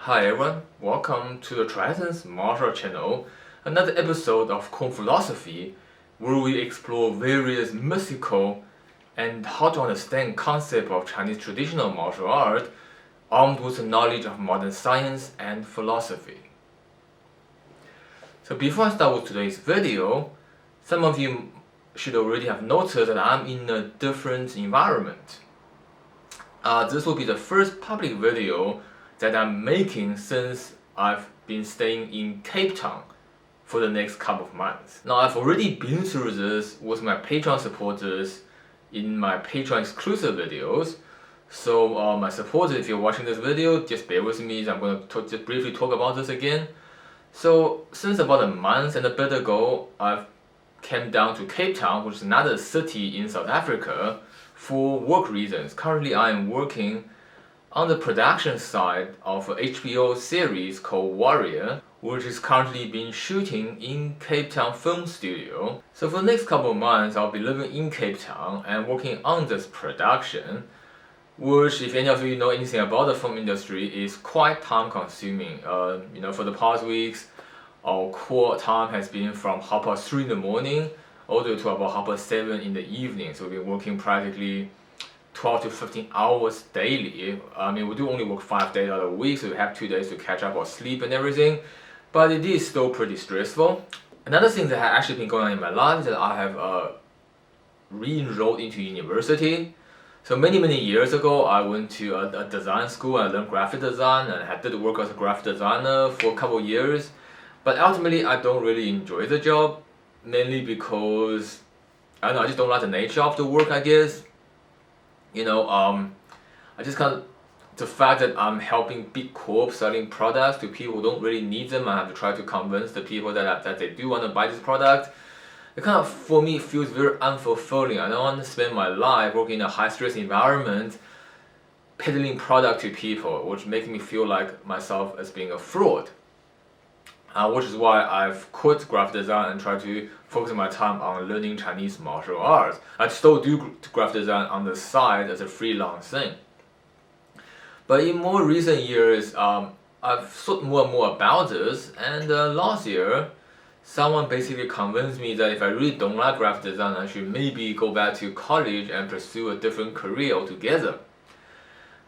Hi everyone, welcome to the TriEssence martial art channel, another episode of Kung Philosophy where we explore various mystical and how to understand concept of Chinese traditional martial art armed with the knowledge of modern science and philosophy. So before I start with today's video, some of you should already have noticed that I'm in a different environment. This will be the first public video that I'm making since I've been staying in Cape Town for the next couple of months. Now I've already been through this with my Patreon supporters in my Patreon exclusive videos. So my supporters, if you're watching this video, just bear with me. I'm going to just briefly talk about this again. So since about a month and a bit ago, I've came down to Cape Town, which is another city in South Africa, for work reasons. Currently I am working on the production side of an HBO series called Warrior, which is currently being shooting in Cape Town Film Studio. So for the next couple of months, I'll be living in Cape Town and working on this production, which, if any of you know anything about the film industry, is quite time consuming. For the past weeks, our core time has been from 3:30 in the morning all the way to about 7:30 in the evening. So we've been working practically 12 to 15 hours daily. We do only work 5 days out of the week, so we have 2 days to catch up on sleep and everything, but it is still pretty stressful. Another thing that has actually been going on in my life is that I have re-enrolled into university. So many years ago, I went to a design school and I learned graphic design, and I did work as a graphic designer for a couple of years. But ultimately, I don't really enjoy the job, mainly because I just don't like the nature of the work, I guess. I just the fact that I'm helping big corps selling products to people who don't really need them. I have to try to convince the people that they do want to buy this product. It for me, feels very unfulfilling. I don't want to spend my life working in a high stress environment, peddling product to people, which makes me feel like myself as being a fraud. Which is why I've quit graphic design and try to focus my time on learning Chinese martial arts. I still do graphic design on the side as a freelance thing. But in more recent years, I've thought more and more about this, and last year, someone basically convinced me that if I really don't like graphic design, I should maybe go back to college and pursue a different career altogether.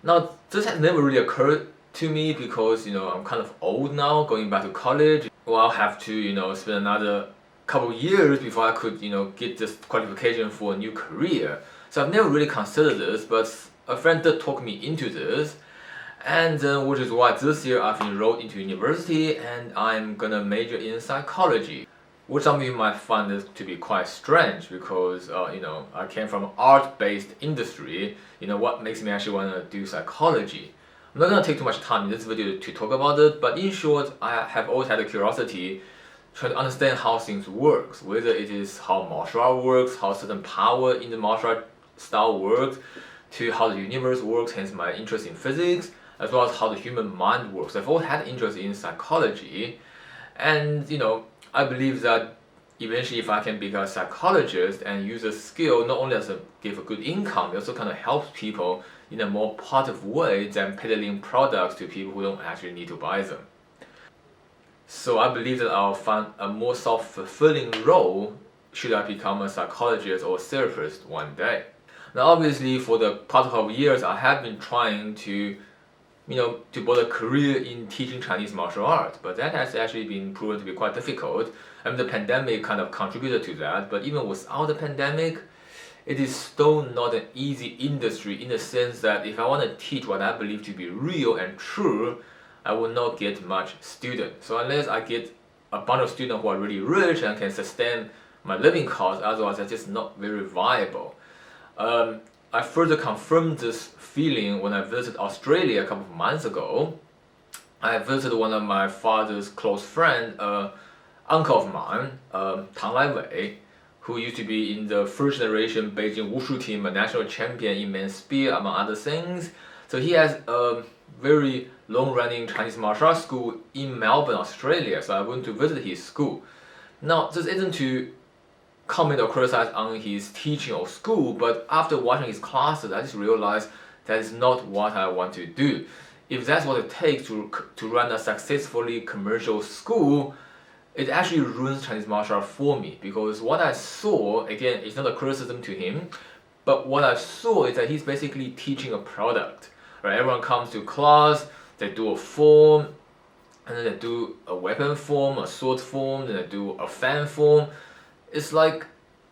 Now, this had never really occurred to me because I'm kind of old now, going back to college. Well, I'll have to spend another couple of years before I could get this qualification for a new career. So I've never really considered this, but a friend did talk me into this, and which is why this year I've enrolled into university and I'm gonna major in psychology, which some of you might find this to be quite strange because I came from an art-based industry. What makes me actually want to do psychology? I'm not going to take too much time in this video to talk about it, but in short, I have always had a curiosity trying to understand how things work, whether it is how martial art works, how certain power in the martial art style works, to how the universe works, hence my interest in physics, as well as how the human mind works. I've always had interest in psychology, and I believe that eventually if I can become a psychologist and use a skill not only as give a good income, it also kind of helps people in a more positive way than peddling products to people who don't actually need to buy them. So I believe that I'll find a more self-fulfilling role should I become a psychologist or a therapist one day. Now obviously for the past couple of years I have been trying to build a career in teaching Chinese martial arts, but that has actually been proven to be quite difficult. The pandemic kind of contributed to that, but even without the pandemic, it is still not an easy industry in the sense that if I want to teach what I believe to be real and true, I will not get much students. So unless I get a bunch of students who are really rich and can sustain my living costs, otherwise it's just not very viable. I further confirmed this feeling when I visited Australia a couple of months ago. I visited one of my father's close friend, uncle of mine, Tang Laiwei, who used to be in the first generation Beijing Wushu team, a national champion in men's spear, among other things. So he has a very long-running Chinese martial arts school in Melbourne, Australia. So I went to visit his school. Now, this isn't to comment or criticize on his teaching or school, but after watching his classes, I just realized that is not what I want to do. if that's what it takes to run a successfully commercial school, it actually ruins Chinese martial art for me, because what I saw, again, it's not a criticism to him, but what I saw is that he's basically teaching a product, right? Everyone comes to class, they do a form, and then they do a weapon form, a sword form, then they do a fan form. It's like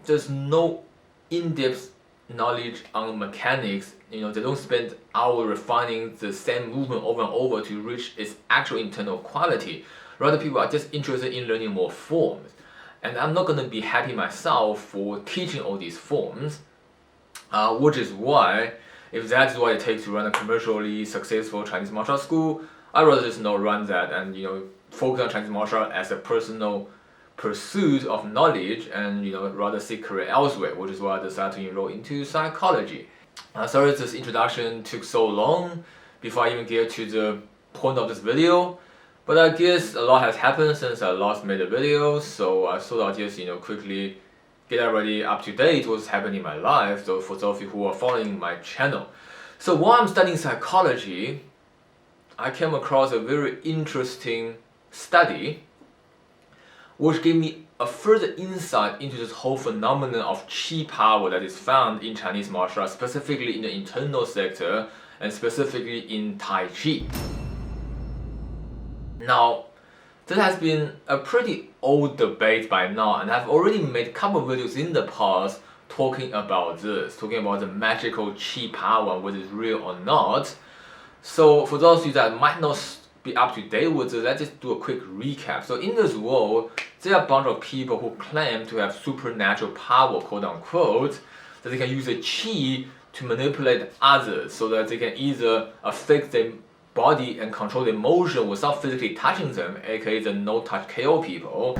there's no in-depth knowledge on mechanics. They don't spend hours refining the same movement over and over to reach its actual internal quality. Rather, people are just interested in learning more forms. And I'm not going to be happy myself for teaching all these forms, which is why, if that's what it takes to run a commercially successful Chinese martial arts school, I'd rather just not run that and focus on Chinese martial art as a personal pursuit of knowledge, and rather seek career elsewhere, which is why I decided to enroll into psychology. Sorry this introduction took so long before I even get to the point of this video, but I guess a lot has happened since I last made a video, so I thought I'd just quickly get everybody up to date what's happening in my life, so for those of you who are following my channel. So while I'm studying psychology, I came across a very interesting study which gave me a further insight into this whole phenomenon of qi power that is found in Chinese martial arts, specifically in the internal sector and specifically in Tai Chi. Now, this has been a pretty old debate by now, and I've already made a couple of videos in the past talking about this, talking about the magical qi power, whether it's real or not. So for those of you that might not be up to date with this, let's just do a quick recap. So in this world, there are a bunch of people who claim to have supernatural power, quote unquote, that they can use the qi to manipulate others so that they can either affect their body and control the emotion without physically touching them, aka the no-touch KO people.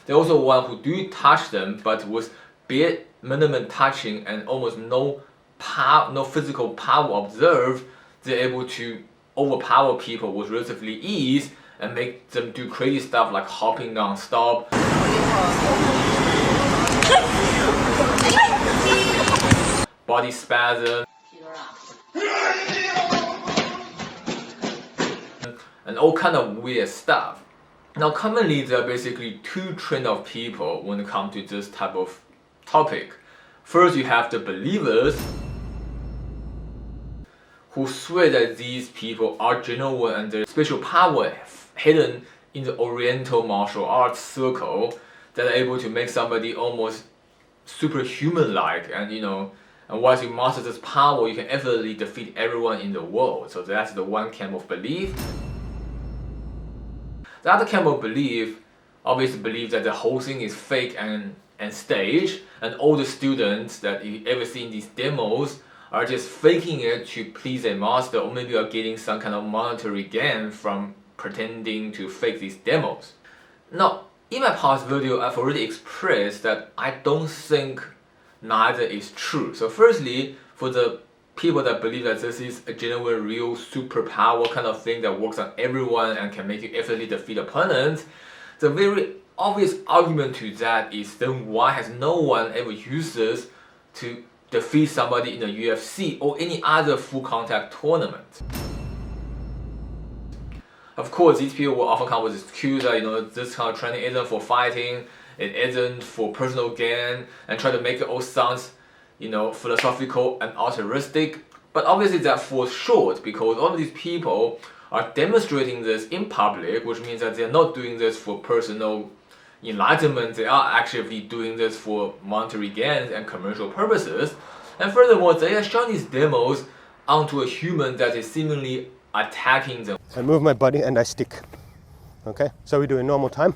There are also one who do touch them, but with bare minimum touching and almost no physical power observed, they're able to overpower people with relatively ease and make them do crazy stuff like hopping non-stop, body spasm, and all kind of weird stuff. Now, commonly there are basically two trends of people when it comes to this type of topic. First, you have the believers who swear that these people are genuine and there's special power hidden in the Oriental martial arts circle that are able to make somebody almost superhuman-like, and and once you master this power, you can effortlessly defeat everyone in the world. So that's the one camp of belief. The other camp of belief obviously believe that the whole thing is fake and staged, and all the students that you ever see in these demos are just faking it to please their master, or maybe are getting some kind of monetary gain from pretending to fake these demos. Now, in my past video, I've already expressed that I don't think neither is true. So firstly, for the people that believe that this is a genuine, real superpower kind of thing that works on everyone and can make you effortlessly defeat opponents, the very obvious argument to that is, then why has no one ever used this to defeat somebody in the UFC or any other full contact tournament? Of course, these people will often come with this excuse that this kind of training isn't for fighting, it isn't for personal gain, and try to make it all sound philosophical and altruistic. But obviously that falls short, because all of these people are demonstrating this in public, which means that they're not doing this for personal enlightenment, they are actually doing this for monetary gains and commercial purposes. And furthermore, they are showing these demos onto a human that is seemingly attacking them. I move my body and I stick. Okay, so we do a normal time.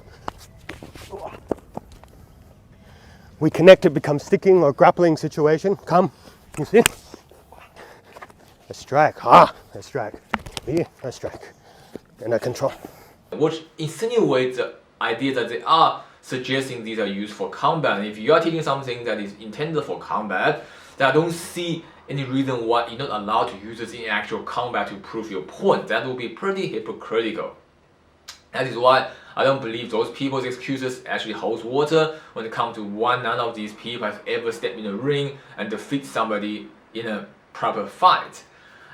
We connect, it becomes sticking or grappling situation. Come, you see? I strike, I strike. Here, I strike. And I control. Which insinuates the idea that they are suggesting these are used for combat. And if you are teaching something that is intended for combat, then I don't see any reason why you're not allowed to use this in actual combat to prove your point. That would be pretty hypocritical. That is why I don't believe those people's excuses actually holds water when it comes to none of these people has ever stepped in the ring and defeat somebody in a proper fight.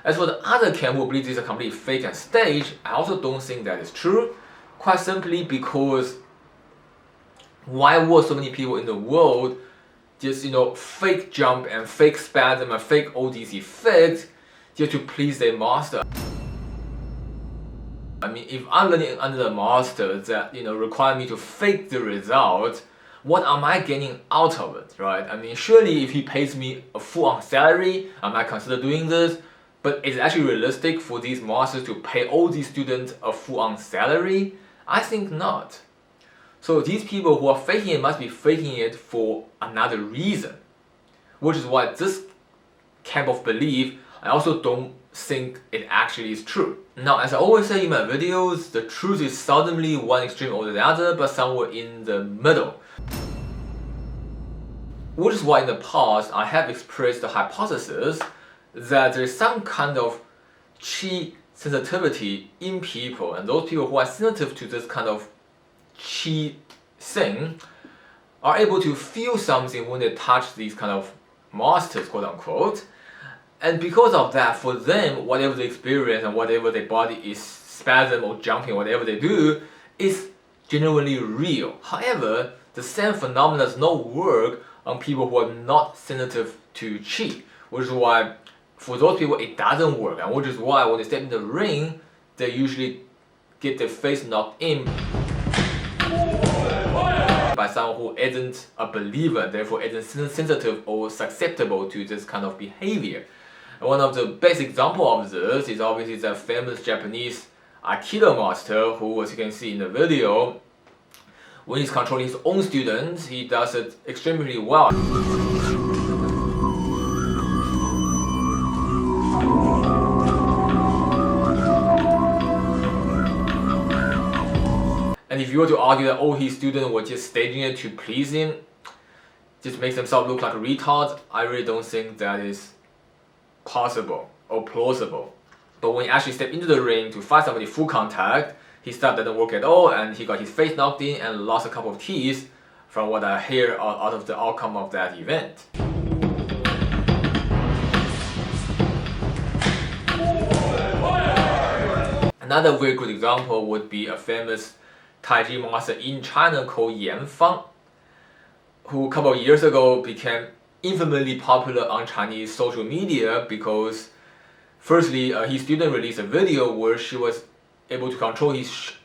As for the other camp who believe this is a complete fake and stage, I also don't think that is true. Quite simply because why would so many people in the world just fake jump and fake spasm and fake all these effects just to please their master? I mean, if I'm learning under the master that require me to fake the result, what am I getting out of it, right? I mean, surely if he pays me a full-on salary, I might consider doing this. But is it actually realistic for these masters to pay all these students a full-on salary? I think not. So these people who are faking it must be faking it for another reason, which is why this camp of belief, I also don't think it actually is true. Now, as I always say in my videos, the truth is seldomly one extreme or the other, but somewhere in the middle. Which is why in the past I have expressed the hypothesis that there is some kind of chi sensitivity in people, and those people who are sensitive to this kind of chi thing are able to feel something when they touch these kind of masters, quote unquote. And because of that, for them, whatever they experience and whatever their body is spasm or jumping, whatever they do, is genuinely real. However, the same phenomenon does not work on people who are not sensitive to chi, which is why for those people it doesn't work, and which is why when they step in the ring, they usually get their face knocked in by someone who isn't a believer, therefore isn't sensitive or susceptible to this kind of behavior. And one of the best examples of this is obviously the famous Japanese Aikido master who, as you can see in the video, when he's controlling his own students, he does it extremely well. And if you were to argue that all his students were just staging it to please him, just makes themselves look like retards, I really don't think that is possible or plausible. But when he actually stepped into the ring to fight somebody full contact, his stuff didn't work at all, and he got his face knocked in and lost a couple of teeth from what I hear out of the outcome of that event. Another very good example would be a famous Tai Chi master in China called Yan Fang, who a couple of years ago became infamously popular on Chinese social media because firstly, his student released a video where she was able to control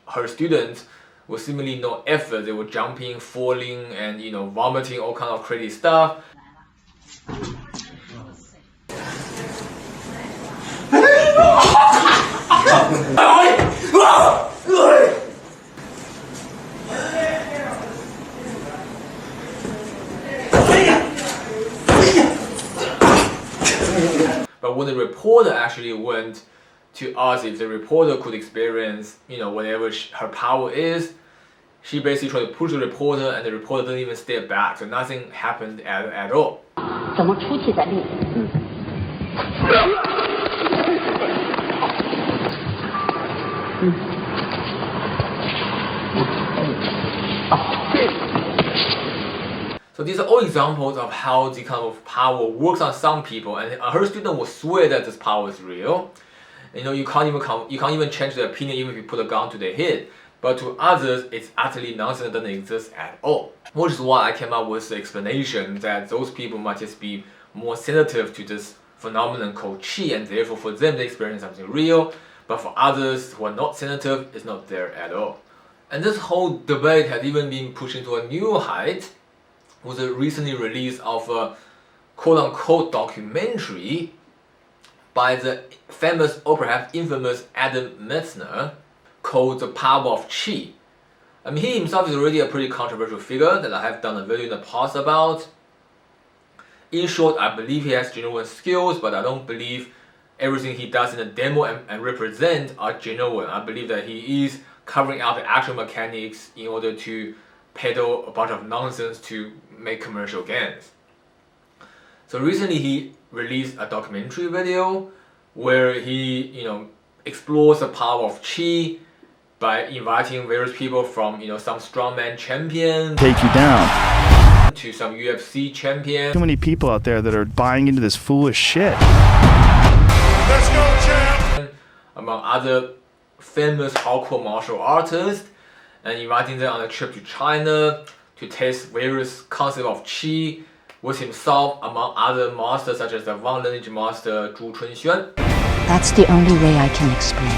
her students with seemingly no effort. They were jumping, falling, and vomiting all kind of crazy stuff. But when the reporter actually went to ask if the reporter could experience, whatever her power is, she basically tried to push the reporter, and the reporter didn't even step back, so nothing happened at all. So these are all examples of how the kind of power works on some people, and her student will swear that this power is real. You can't even change their opinion even if you put a gun to their head. But to others, it's utterly nonsense, it doesn't exist at all. Which is why I came up with the explanation that those people might just be more sensitive to this phenomenon called chi, and therefore for them they experience something real, but for others who are not sensitive, it's not there at all. And this whole debate has even been pushed into a new height with the recently release of a quote-unquote documentary by the famous or perhaps infamous Adam Metzner called The Power of Chi. I mean, he himself is already a pretty controversial figure that I have done a video in the past about. In short, I believe he has genuine skills, but I don't believe everything he does in the demo and represent are genuine. I believe that he is covering up the actual mechanics in order to peddle a bunch of nonsense to make commercial gains. So recently he released a documentary video where he, explores the power of chi, by inviting various people from, some strongman champion, take you down, to some UFC champion. Too many people out there that are buying into this foolish shit. Let's go, champ! Among other famous hardcore martial artists, and inviting them on a trip to China to test various concepts of Qi with himself, among other masters such as the Wang lineage master Zhu Chunxuan. That's the only way I can explain.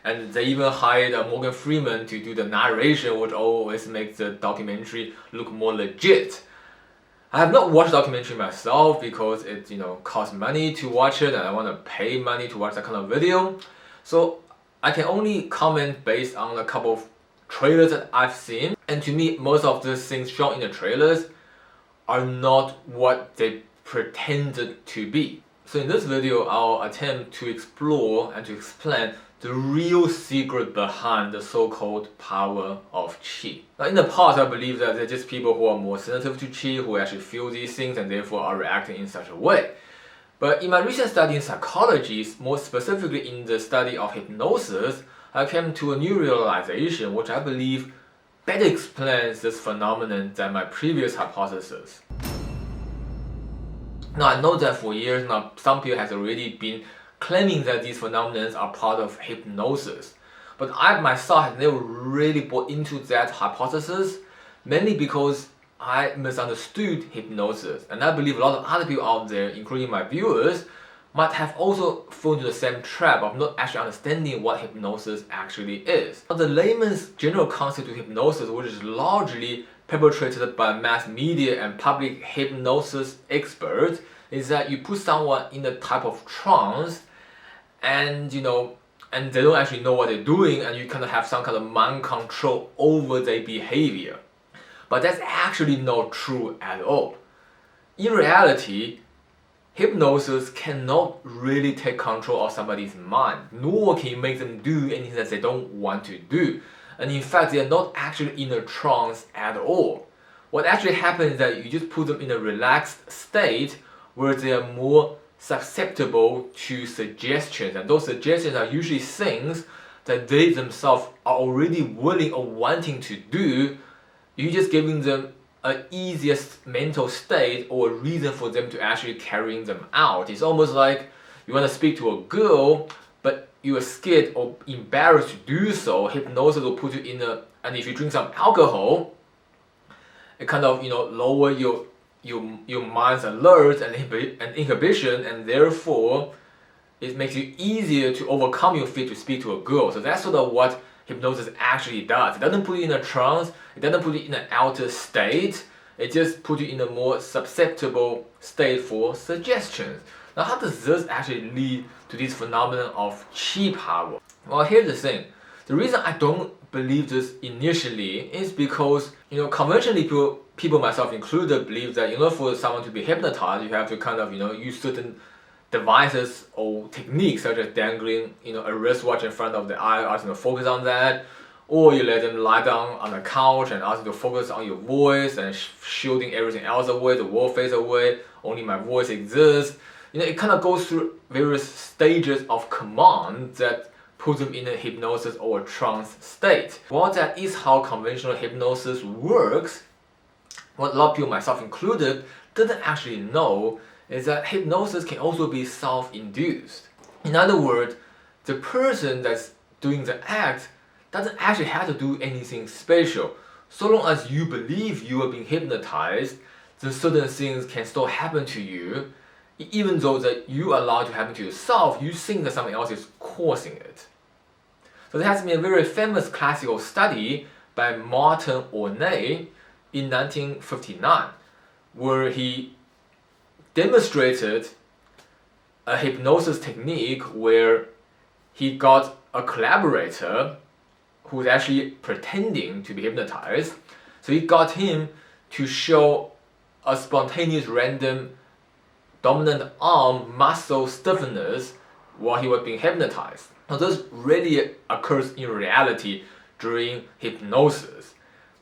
And they even hired Morgan Freeman to do the narration, which always makes the documentary look more legit. I have not watched the documentary myself because it costs money to watch it, and I want to pay money to watch that kind of video. So I can only comment based on a couple of trailers that I've seen. And to me, most of the things shown in the trailers are not what they pretended to be. So in this video, I'll attempt to explore and to explain the real secret behind the so-called power of Qi. Now, in the past, I believe that they're just people who are more sensitive to Qi, who actually feel these things and therefore are reacting in such a way. But in my recent study in psychology, more specifically in the study of hypnosis, I came to a new realization which I believe better explains this phenomenon than my previous hypothesis. Now, I know that for years now, some people have already been claiming that these phenomena are part of hypnosis. But I myself have never really bought into that hypothesis, mainly because I misunderstood hypnosis. And I believe a lot of other people out there, including my viewers, might have also fallen into the same trap of not actually understanding what hypnosis actually is. Now, the layman's general concept of hypnosis, which is largely perpetrated by mass media and public hypnosis experts, is that you put someone in a type of trance and and they don't actually know what they're doing, and you kind of have some kind of mind control over their behavior. But that's actually not true at all. In reality, hypnosis cannot really take control of somebody's mind, nor can you make them do anything that they don't want to do. And in fact, they are not actually in a trance at all. What actually happens is that you just put them in a relaxed state where they are more susceptible to suggestions. And those suggestions are usually things that they themselves are already willing or wanting to do. You're just giving them an easiest mental state or a reason for them to actually carrying them out. It's almost like you want to speak to a girl, but you are scared or embarrassed to do so. Hypnosis will put you in a, and if you drink some alcohol, it kind of lower your mind's alert and inhibition, and therefore it makes it easier to overcome your fear to speak to a girl. So that's sort of what hypnosis actually does. It doesn't put you in a trance, it doesn't put you in an outer state, it just puts you in a more susceptible state for suggestions. Now, how does this actually lead to this phenomenon of Qi power? Well, here's the thing. The reason I don't believe this initially is because, conventionally people, myself included, believe that for someone to be hypnotized, you have to kind of use certain devices or techniques such as dangling a wristwatch in front of the eye, asking them to focus on that, or you let them lie down on the couch and ask them to focus on your voice and shielding everything else away, the world fades away, only my voice exists. It kind of goes through various stages of command that put them in a hypnosis or a trance state. While that is how conventional hypnosis works, what a lot of people, myself included, didn't actually know is that hypnosis can also be self-induced. In other words, the person that's doing the act doesn't actually have to do anything special. So long as you believe you are being hypnotized, then certain things can still happen to you, even though that you allow it to happen to yourself, you think that something else is causing it. So there has been a very famous classical study by Martin Ornay in 1959, where he demonstrated a hypnosis technique where he got a collaborator who's actually pretending to be hypnotized. So he got him to show a spontaneous random dominant arm muscle stiffness while he was being hypnotized. Now this really occurs in reality during hypnosis.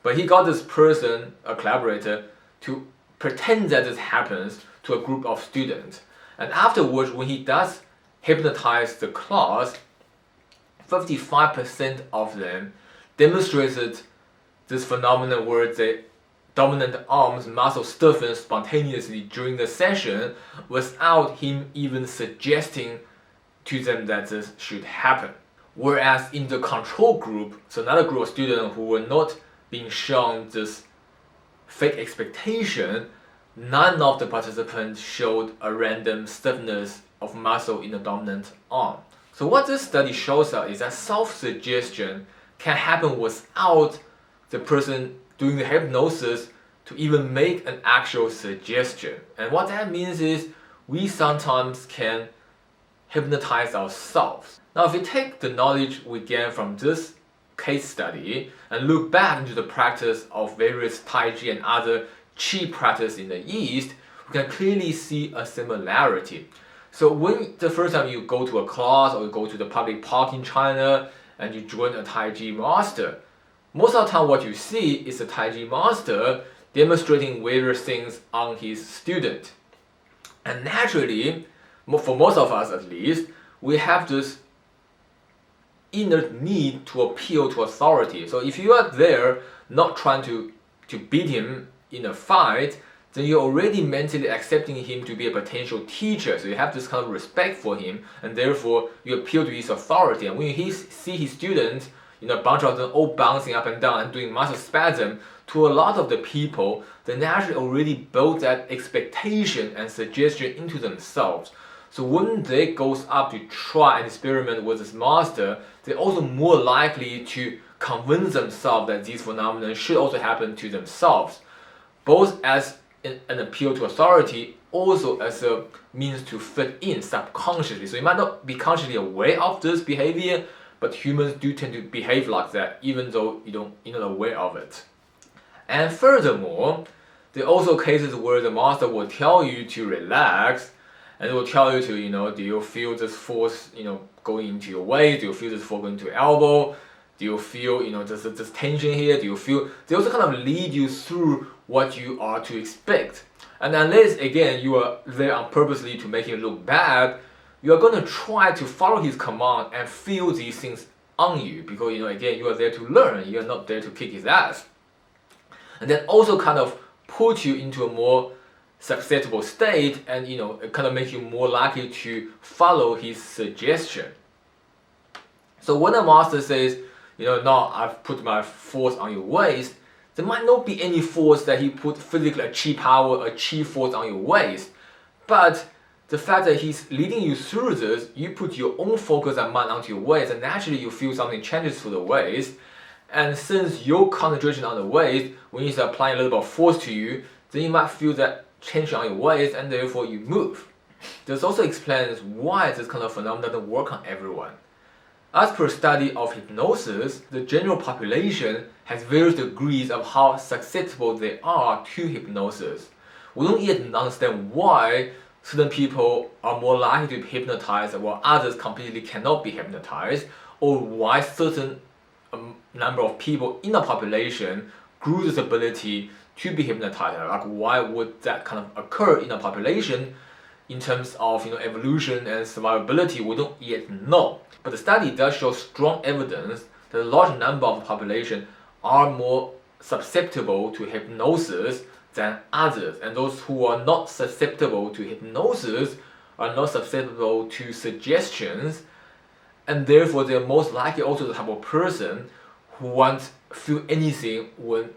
But he got this person, a collaborator, to pretend that this happens to a group of students. And afterwards, when he does hypnotize the class, 55% of them demonstrated this phenomenon where the dominant arm's muscle stiffens spontaneously during the session without him even suggesting to them that this should happen. Whereas in the control group, so another group of students who were not being shown this fake expectation, none of the participants showed a random stiffness of muscle in the dominant arm. So what this study shows us is that self-suggestion can happen without the person doing the hypnosis to even make an actual suggestion. And what that means is we sometimes can hypnotize ourselves. Now, if we take the knowledge we gain from this case study and look back into the practice of various Tai Chi and other Qi practice in the East, we can clearly see a similarity. So when the first time you go to a class or you go to the public park in China and you join a Tai Chi master, most of the time what you see is a Tai Chi master demonstrating various things on his student. And naturally, for most of us at least, we have this inner need to appeal to authority. So if you are there not trying to beat him in a fight, then you're already mentally accepting him to be a potential teacher. So you have this kind of respect for him, and therefore you appeal to his authority. And when you see his students, a bunch of them all bouncing up and down and doing muscle spasm, to a lot of the people, they naturally already build that expectation and suggestion into themselves. So when they goes up to try and experiment with this master, they're also more likely to convince themselves that these phenomena should also happen to themselves, both as an appeal to authority, also as a means to fit in subconsciously. So you might not be consciously aware of this behavior, but humans do tend to behave like that, even though you're not aware of it. And furthermore, there are also cases where the master will tell you to relax, and it will tell you to, do you feel this force, going into your waist? Do you feel this force going to your elbow? Do you feel, this tension here? Do you feel? They also kind of lead you through what you are to expect. And unless, again, you are there on purposely to make him look bad, you are going to try to follow his command and feel these things on you, because, again, you are there to learn. You are not there to kick his ass. And then also kind of put you into a more susceptible state, and it kind of makes you more likely to follow his suggestion. So when a master says, now I've put my force on your waist, there might not be any force that he put physically, a Qi power, a Qi force on your waist, but the fact that he's leading you through this, you put your own focus and mind onto your waist, and naturally you feel something changes to the waist. And since your concentration on the waist, when you start applying a little bit of force to you, then you might feel that change on your waist, and therefore you move. This also explains why this kind of phenomenon doesn't work on everyone. As per study of hypnosis, the general population has various degrees of how susceptible they are to hypnosis. We don't yet understand why certain people are more likely to be hypnotized while others completely cannot be hypnotized, or why certain number of people in the population grew this ability to be hypnotized. Like, why would that kind of occur in a population? In terms of evolution and survivability, we don't yet know. But the study does show strong evidence that a large number of the population are more susceptible to hypnosis than others, and those who are not susceptible to hypnosis are not susceptible to suggestions, and therefore they're most likely also the type of person who won't feel anything when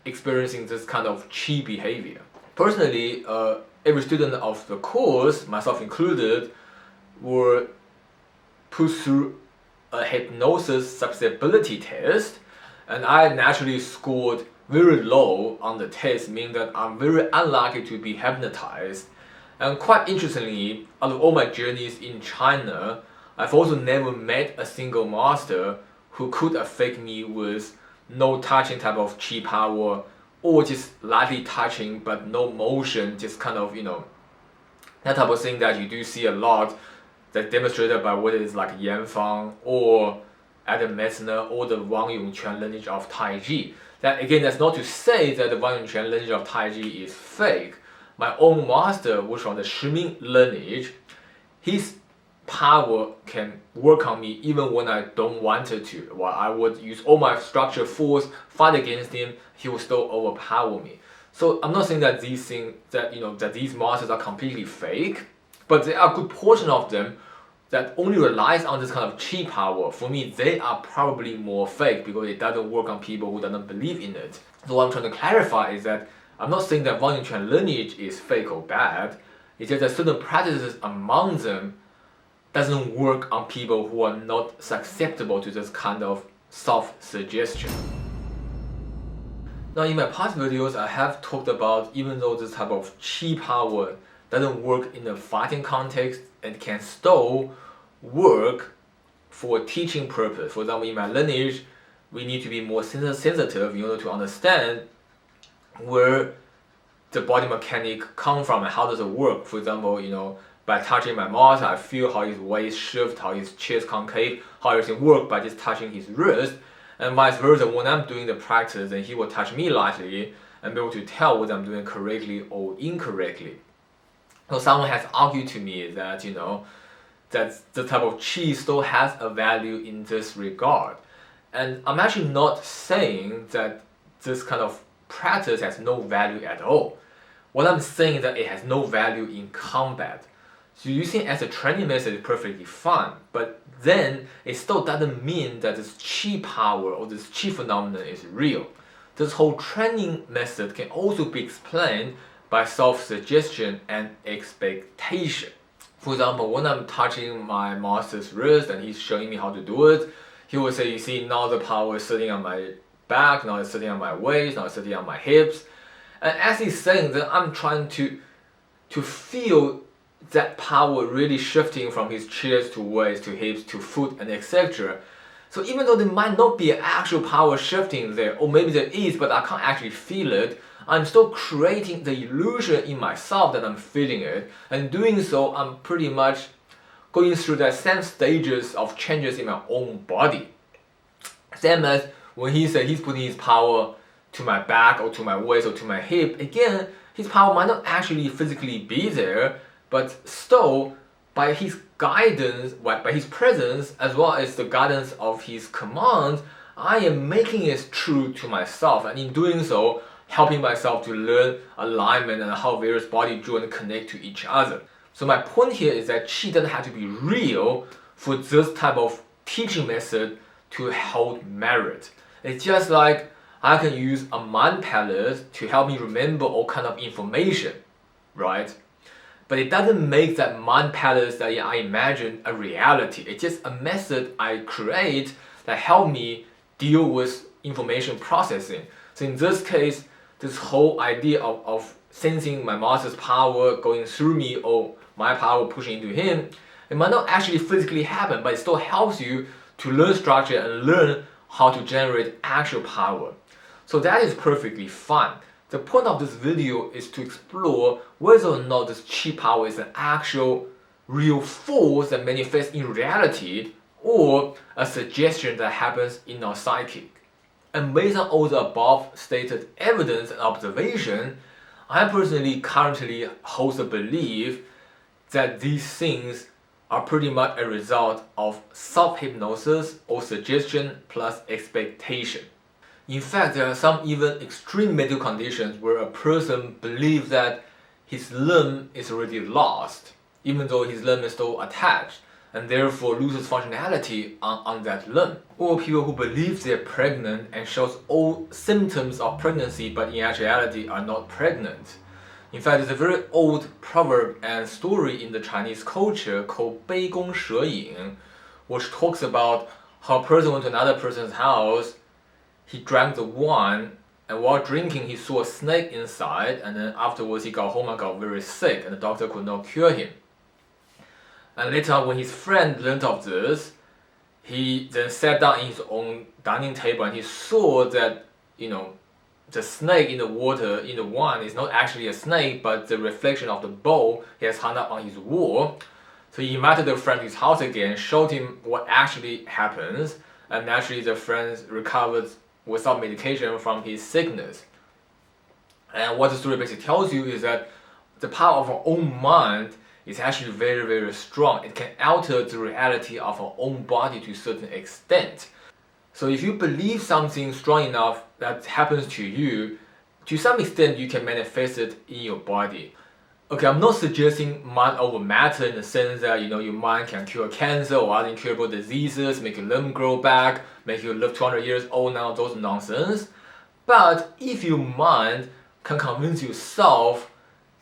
experiencing this kind of Qi behavior. Personally, every student of the course, myself included, were put through a hypnosis susceptibility test, and I naturally scored very low on the test, meaning that I'm very unlikely to be hypnotized. And quite interestingly, out of all my journeys in China, I've also never met a single master who could affect me with no touching type of Qi power, or just lightly touching but no motion, just kind of, that type of thing that you do see a lot, that's demonstrated by whether it's like Yan Fang or Adam Metzner or the Wang Yongquan lineage of Tai Chi. That again, that's not to say that the Wang Yongquan lineage of Tai Chi is fake. My own master was from the Shiming lineage. His power can work on me even when I don't want it to. While I would use all my structure force, fight against him, he will still overpower me. So I'm not saying that these things, that these monsters are completely fake, but there are a good portion of them that only relies on this kind of chi power. For me, they are probably more fake because it doesn't work on people who don't believe in it. So what I'm trying to clarify is that I'm not saying that Volume Chuan lineage is fake or bad. It's just that certain practices among them doesn't work on people who are not susceptible to this kind of self-suggestion. Now in my past videos, I have talked about even though this type of chi power doesn't work in a fighting context, it can still work for a teaching purpose. For example, in my lineage, we need to be more sensitive in order to understand where the body mechanic come from and how does it work. For example, by touching my master, I feel how his waist shift, how his chest concave, how everything works by just touching his wrist. And vice versa, when I'm doing the practice, then he will touch me lightly and be able to tell whether I'm doing correctly or incorrectly. So someone has argued to me that, that the type of chi still has a value in this regard. And I'm actually not saying that this kind of practice has no value at all. What I'm saying is that it has no value in combat. So using it as a training method is perfectly fine, but then it still doesn't mean that this chi power or this chi phenomenon is real. This whole training method can also be explained by self-suggestion and expectation. For example, when I'm touching my master's wrist and he's showing me how to do it, he will say, you see, now the power is sitting on my back, now it's sitting on my waist, now it's sitting on my hips. And as he's saying that, I'm trying to feel that power really shifting from his chest to waist to hips to foot and etc. So even though there might not be actual power shifting there, or maybe there is, but I can't actually feel it, I'm still creating the illusion in myself that I'm feeling it. And doing so, I'm pretty much going through the same stages of changes in my own body. Same as when he said he's putting his power to my back or to my waist or to my hip, again, his power might not actually physically be there, but still, by his guidance, by his presence, as well as the guidance of his commands, I am making it true to myself, and in doing so, helping myself to learn alignment and how various body joints connect to each other. So my point here is that chi doesn't have to be real for this type of teaching method to hold merit. It's just like I can use a mind palace to help me remember all kind of information, right? But it doesn't make that mind palace that I imagine a reality. It's just a method I create that help me deal with information processing. So in this case, this whole idea of sensing my master's power going through me or my power pushing into him, it might not actually physically happen, but it still helps you to learn structure and learn how to generate actual power. So that is perfectly fine. The point of this video is to explore whether or not this chi power is an actual real force that manifests in reality or a suggestion that happens in our psychic. And based on all the above stated evidence and observation, I personally currently hold the belief that these things are pretty much a result of self-hypnosis or suggestion plus expectation. In fact, there are some even extreme medical conditions where a person believes that his limb is already lost, even though his limb is still attached, and therefore loses functionality on that limb. Or people who believe they're pregnant and shows all symptoms of pregnancy but in actuality are not pregnant. In fact, there's a very old proverb and story in the Chinese culture called 杯弓蛇影, which talks about how a person went to another person's house, he drank the wine, and while drinking he saw a snake inside, and then afterwards he got home and got very sick, and the doctor could not cure him. And later on, when his friend learned of this, he then sat down in his own dining table and he saw that, the snake in the water, in the wine, is not actually a snake, but the reflection of the bowl he has hung up on his wall. So he invited the friend to his house again, showed him what actually happens, and naturally the friend recovered without medication from his sickness. And what the story basically tells you is that the power of our own mind is actually very, very strong. It can alter the reality of our own body to a certain extent. So if you believe something strong enough that happens to you, to some extent you can manifest it in your body. Okay, I'm not suggesting mind over matter in the sense that your mind can cure cancer or other incurable diseases, make your limb grow back, make you live 200 years old now, those nonsense. But if your mind can convince yourself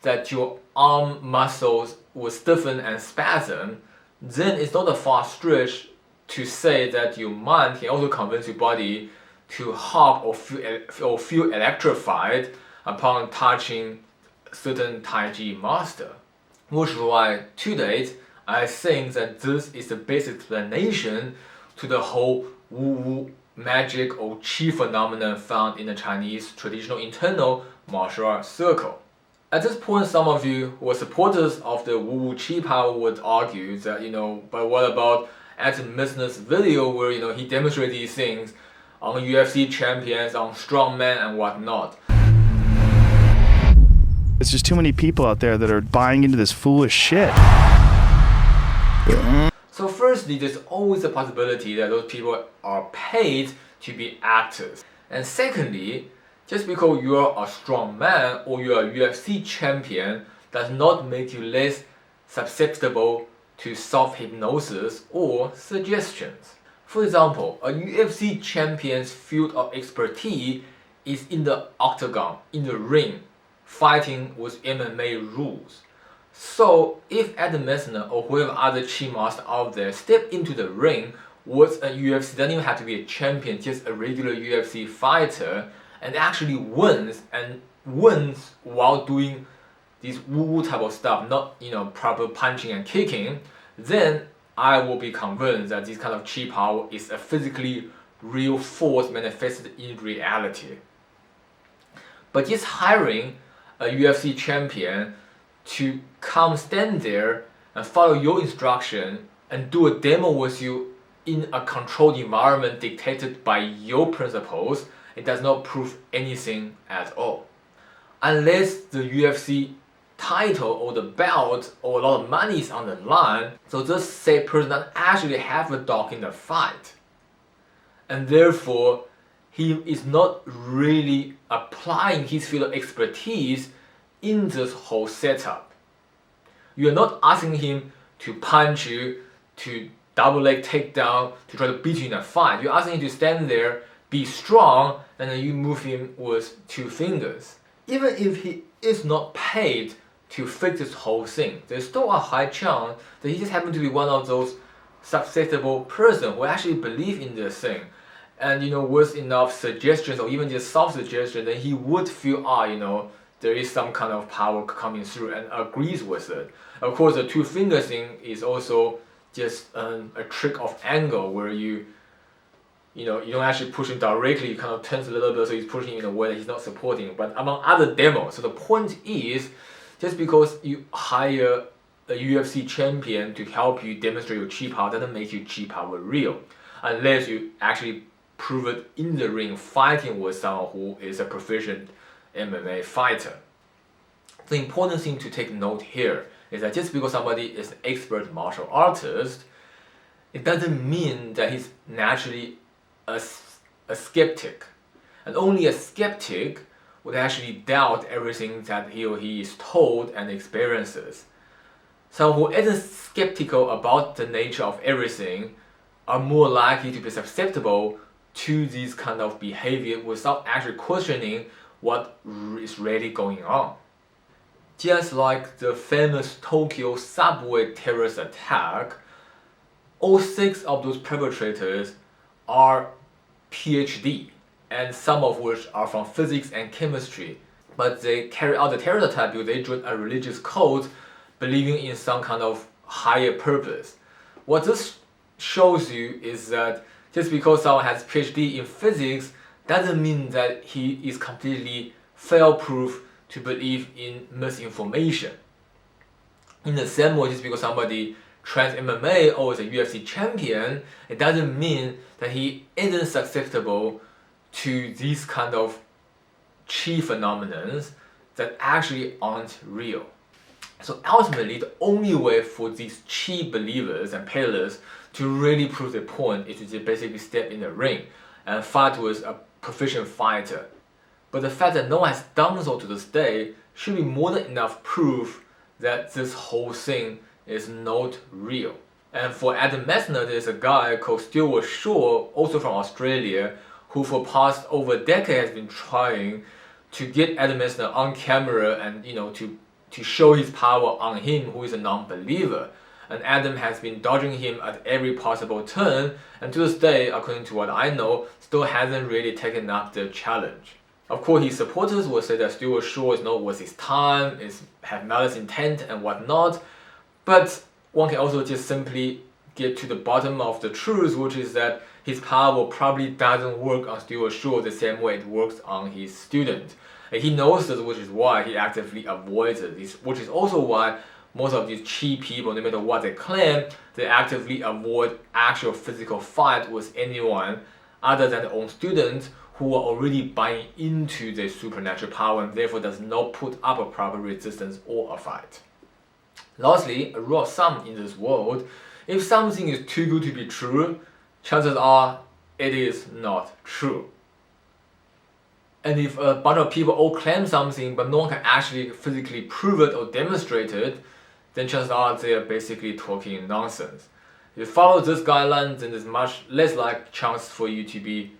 that your arm muscles will stiffen and spasm, then it's not a far stretch to say that your mind can also convince your body to hop or feel electrified upon touching certain Tai Chi master. Which is why to date, I think that this is the basic explanation to the whole woo-woo magic or qi phenomenon found in the Chinese traditional internal martial arts circle. At this point, some of you who are supporters of the woo-woo qi power would argue that, but what about Adam Misner's video where, he demonstrated these things on UFC champions, on strongmen and whatnot. There's just too many people out there that are buying into this foolish shit. So firstly, there's always a possibility that those people are paid to be actors. And secondly, just because you are a strong man or you are a UFC champion does not make you less susceptible to self-hypnosis or suggestions. For example, a UFC champion's field of expertise is in the octagon, in the ring, fighting with MMA rules. So if Adam Misner or whoever other Qi master out there step into the ring with a UFC, doesn't even have to be a champion, just a regular UFC fighter, and actually wins while doing this woo-woo type of stuff, not proper punching and kicking, then I will be convinced that this kind of Qi power is a physically real force manifested in reality. But just hiring a UFC champion to come stand there and follow your instruction and do a demo with you in a controlled environment dictated by your principles, it does not prove anything at all. Unless the UFC title or the belt or a lot of money is on the line, so this said person doesn't actually have a dog in the fight. And therefore, he is not really applying his field of expertise in this whole setup. You are not asking him to punch you, to double leg takedown, to try to beat you in a fight. You're asking him to stand there, be strong, and then you move him with 2 fingers. Even if he is not paid to fix this whole thing, there's still a high chance that he just happens to be one of those susceptible person who actually believe in this thing. And with enough suggestions or even just self-suggestion, then he would feel, there is some kind of power coming through and agrees with it. Of course, the 2 finger thing is also just a trick of angle where you don't actually push him directly, you kind of turns a little bit so he's pushing in a way that he's not supporting. But among other demos, so the point is, just because you hire a UFC champion to help you demonstrate your Qi power doesn't make your Qi power real. Unless you actually prove it in the ring fighting with someone who is a proficient MMA fighter. The important thing to take note here is that just because somebody is an expert martial artist, it doesn't mean that he's naturally a skeptic. And only a skeptic would actually doubt everything that he or he is told and experiences. Someone who isn't skeptical about the nature of everything are more likely to be susceptible to this kind of behavior without actually questioning what is really going on. Just like the famous Tokyo subway terrorist attack, all 6 of those perpetrators are PhD, and some of which are from physics and chemistry. But they carry out the terrorist attack because they joined a religious cult believing in some kind of higher purpose. What this shows you is that just because someone has PhD in physics doesn't mean that he is completely fail-proof to believe in misinformation. In the same way, just because somebody trains MMA or is a UFC champion, it doesn't mean that he isn't susceptible to these kind of Qi phenomena that actually aren't real. So ultimately, the only way for these cheap believers and peddlers to really prove their point is to just basically step in the ring and fight with a proficient fighter. But the fact that no one has done so to this day should be more than enough proof that this whole thing is not real. And for Adam Messner, there's a guy called Stuart Shaw, also from Australia, who for past over a decade has been trying to get Adam Messner on camera and to show his power on him, who is a non-believer. And Adam has been dodging him at every possible turn, and to this day, according to what I know, still hasn't really taken up the challenge. Of course, his supporters will say that Stuart Shaw is not worth his time, have malice intent and whatnot, but one can also just simply get to the bottom of the truth, which is that his power probably doesn't work on Stuart Shaw the same way it works on his student. And he knows this, which is why he actively avoids it, which is also why most of these cheap people, no matter what they claim, they actively avoid actual physical fight with anyone other than their own students who are already buying into their supernatural power and therefore does not put up a proper resistance or a fight. Lastly, a rule of thumb in this world: if something is too good to be true, chances are it is not true. And if a bunch of people all claim something but no one can actually physically prove it or demonstrate it, then chances are they are basically talking nonsense. If you follow this guideline, then there's much less like chance for you to be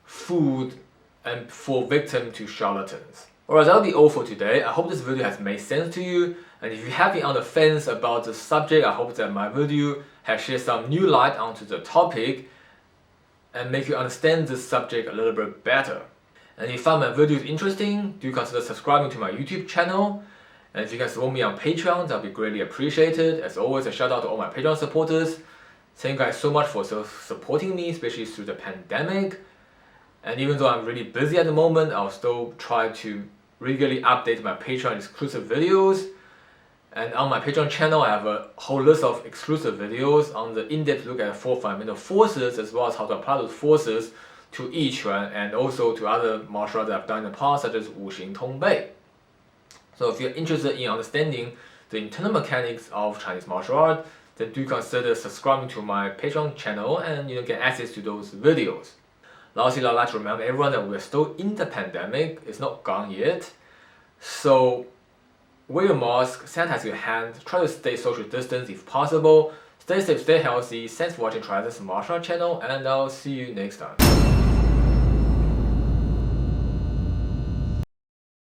fooled and fall victim to charlatans. Alright, that'll be all for today. I hope this video has made sense to you, and if you have been on the fence about the subject, I hope that my video has shed some new light onto the topic and make you understand this subject a little bit better. And if you found my videos interesting, do consider subscribing to my YouTube channel. And if you can support me on Patreon, that would be greatly appreciated. As always, a shout out to all my Patreon supporters. Thank you guys so much for supporting me, especially through the pandemic. And even though I'm really busy at the moment, I'll still try to regularly update my Patreon exclusive videos. And on my Patreon channel, I have a whole list of exclusive videos on the in-depth look at 4 fundamental forces, as well as how to apply those forces to each one, and also to other martial arts that I've done in the past, such as Wuxing Tongbei. So if you're interested in understanding the internal mechanics of Chinese martial art, then do consider subscribing to my Patreon channel and get access to those videos. Lastly, I'd like to remind everyone that we're still in the pandemic. It's not gone yet. So wear your mask, sanitize your hands, try to stay social distance if possible. Stay safe, stay healthy. Thanks for watching TriEssence martial art channel, and I'll see you next time.